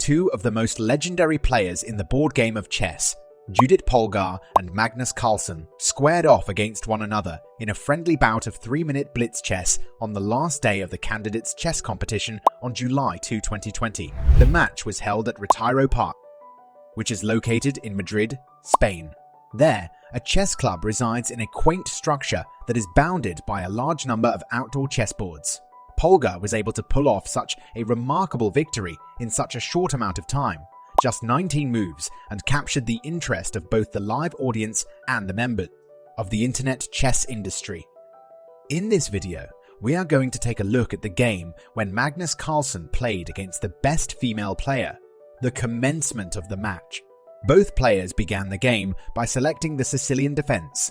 two of the most legendary players in the board game of chess, Judith Polgar and Magnus Carlsen, squared off against one another in a friendly bout of 3-minute blitz chess on the last day of the candidates' chess competition on July 2, 2020. The match was held at Retiro Park, which is located in Madrid, Spain. There, a chess club resides in a quaint structure that is bounded by a large number of outdoor chessboards. Polgar was able to pull off such a remarkable victory in such a short amount of time, just 19 moves, and captured the interest of both the live audience and the members of the internet chess industry. In this video, we are going to take a look at the game when Magnus Carlsen played against the best female player, the commencement of the match. Both players began the game by selecting the Sicilian defense,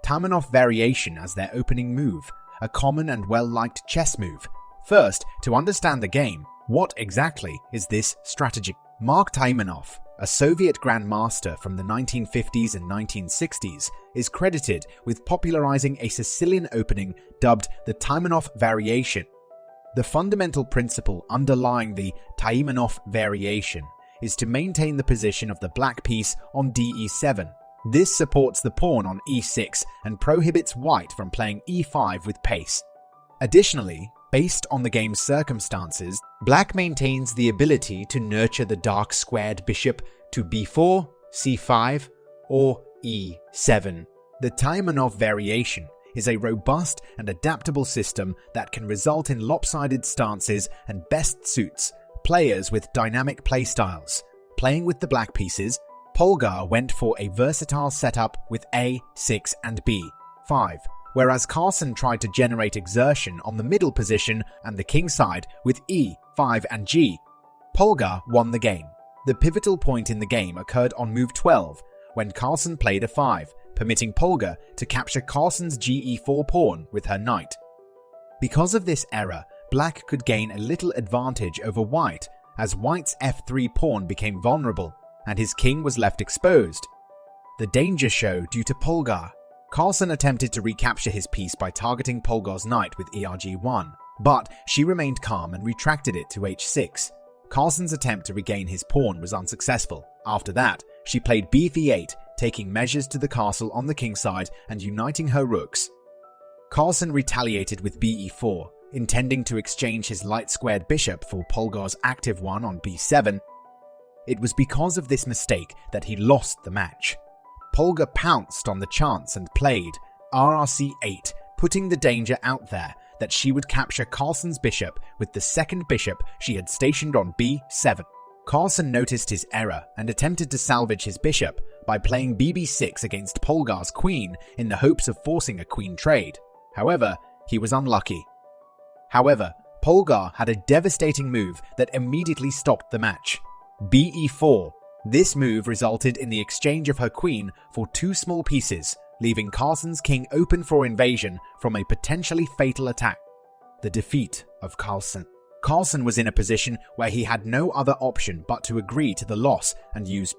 Taimanov variation as their opening move, a common and well-liked chess move. First, to understand the game, what exactly is this strategy? Mark Taimanov, a Soviet grandmaster from the 1950s and 1960s, is credited with popularizing a Sicilian opening dubbed the Taimanov variation. The fundamental principle underlying the Taimanov variation is to maintain the position of the black piece on DE7. This supports the pawn on E6 and prohibits white from playing E5 with pace. Additionally, based on the game's circumstances, black maintains the ability to nurture the dark squared bishop to B4, C5, or E7. The Taimanov variation is a robust and adaptable system that can result in lopsided stances and best suits players with dynamic playstyles. Playing with the black pieces, Polgar went for a versatile setup with A6 and B5, whereas Carlsen tried to generate exertion on the middle position and the king side with E5 and G. Polgar won the game. The pivotal point in the game occurred on move 12, when Carlsen played a 5, permitting Polgar to capture Carlsen's GE4 pawn with her knight. Because of this error, black could gain a little advantage over white, as white's F3 pawn became vulnerable, and his king was left exposed. The danger show due to Polgar. Carlsen attempted to recapture his piece by targeting Polgar's knight with ERG1, but she remained calm and retracted it to H6. Carlsen's attempt to regain his pawn was unsuccessful. After that, she played BV8, taking measures to the castle on the king side and uniting her rooks. Carlsen retaliated with BE4, intending to exchange his light-squared bishop for Polgar's active one on B7. It was because of this mistake that he lost the match. Polgar pounced on the chance and played RRC8, putting the danger out there that she would capture Carlsen's bishop with the second bishop she had stationed on B7. Carlsen noticed his error and attempted to salvage his bishop by playing BB6 against Polgar's queen in the hopes of forcing a queen trade. However, he was unlucky. Polgar had a devastating move that immediately stopped the match. BE4. This move resulted in the exchange of her queen for two small pieces, leaving Carlsen's king open for invasion from a potentially fatal attack. The defeat of Carlsen. Carlsen was in a position where he had no other option but to agree to the loss and use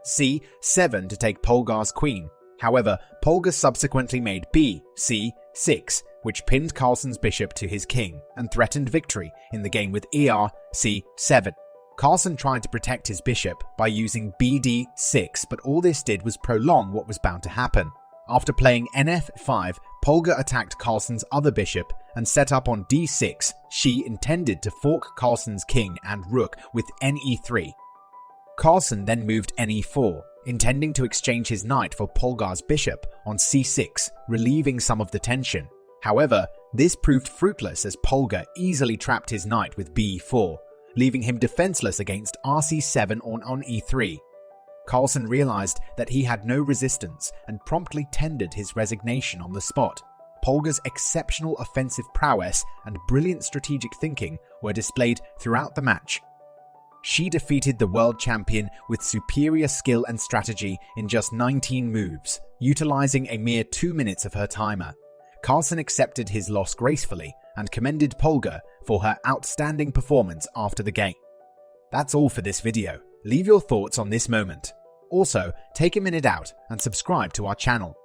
C7 to take Polgar's queen. However, Polgar subsequently made C6, which pinned Carlsen's bishop to his king and threatened victory in the game with ERC7. Carlsen tried to protect his bishop by using BD6, but all this did was prolong what was bound to happen. After playing NF5, Polgar attacked Carlsen's other bishop and set up on D6. She intended to fork Carlsen's king and rook with NE3. Carlsen then moved NE4, intending to exchange his knight for Polgar's bishop on C6, relieving some of the tension. However, this proved fruitless as Polgar easily trapped his knight with B4, leaving him defenseless against RC7 on E3. Carlsen realized that he had no resistance and promptly tendered his resignation on the spot. Polgar's exceptional offensive prowess and brilliant strategic thinking were displayed throughout the match. She defeated the world champion with superior skill and strategy in just 19 moves, utilizing a mere 2 minutes of her timer. Carlsen accepted his loss gracefully and commended Polgar for her outstanding performance after the game. That's all for this video. Leave your thoughts on this moment. Also, take a minute out and subscribe to our channel.